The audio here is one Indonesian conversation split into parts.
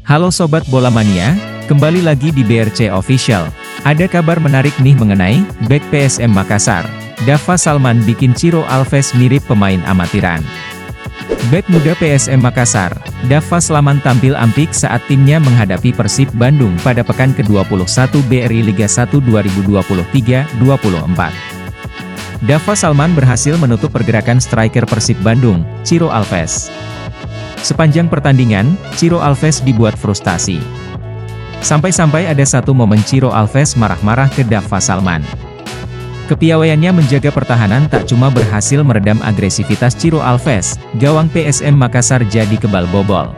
Halo Sobat Bola Mania, kembali lagi di BRC Official. Ada kabar menarik nih mengenai bek PSM Makassar. Dava Salman bikin Ciro Alves mirip pemain amatiran. Bek muda PSM Makassar, Dava Salman tampil ampik saat timnya menghadapi Persib Bandung pada pekan ke-21 BRI Liga 1 2023-24. Dava Salman berhasil menutup pergerakan striker Persib Bandung, Ciro Alves. Sepanjang pertandingan, Ciro Alves dibuat frustasi. Sampai-sampai ada satu momen Ciro Alves marah-marah ke Dava Salman. Kepiawaiannya menjaga pertahanan tak cuma berhasil meredam agresivitas Ciro Alves, gawang PSM Makassar jadi kebal bobol.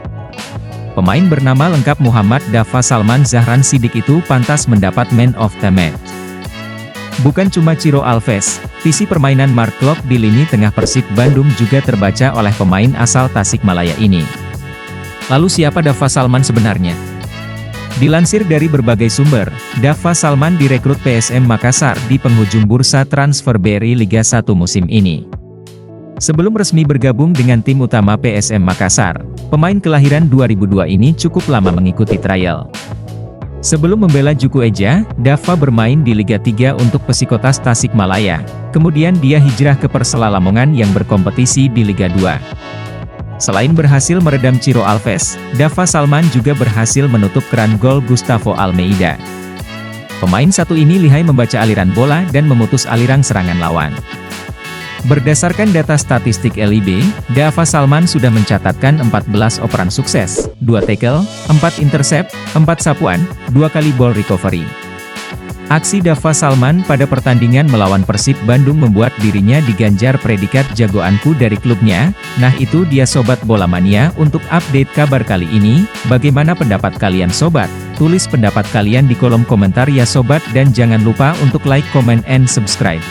Pemain bernama lengkap Muhammad Dava Salman Zahran Sidik itu pantas mendapat Man of the Match. Bukan cuma Ciro Alves, visi permainan Mark Klok di lini tengah Persib Bandung juga terbaca oleh pemain asal Tasikmalaya ini. Lalu siapa Dava Salman sebenarnya? Dilansir dari berbagai sumber, Dava Salman direkrut PSM Makassar di penghujung bursa transfer BRI Liga 1 musim ini. Sebelum resmi bergabung dengan tim utama PSM Makassar, pemain kelahiran 2002 ini cukup lama mengikuti trial. Sebelum membela Juku Eja, Dava bermain di Liga 3 untuk Psikotas Tasikmalaya, kemudian dia hijrah ke Persela Lamongan yang berkompetisi di Liga 2. Selain berhasil meredam Ciro Alves, Dava Salman juga berhasil menutup keran gol Gustavo Almeida. Pemain satu ini lihai membaca aliran bola dan memutus aliran serangan lawan. Berdasarkan data statistik LIB, Dava Salman sudah mencatatkan 14 operan sukses, 2 tackle, 4 intercept, 4 sapuan, 2 kali ball recovery. Aksi Dava Salman pada pertandingan melawan Persib Bandung membuat dirinya diganjar predikat jagoanku dari klubnya. Nah itu dia Sobat Bola Mania untuk update kabar kali ini. Bagaimana pendapat kalian Sobat? Tulis pendapat kalian di kolom komentar ya Sobat dan jangan lupa untuk like, comment, and subscribe.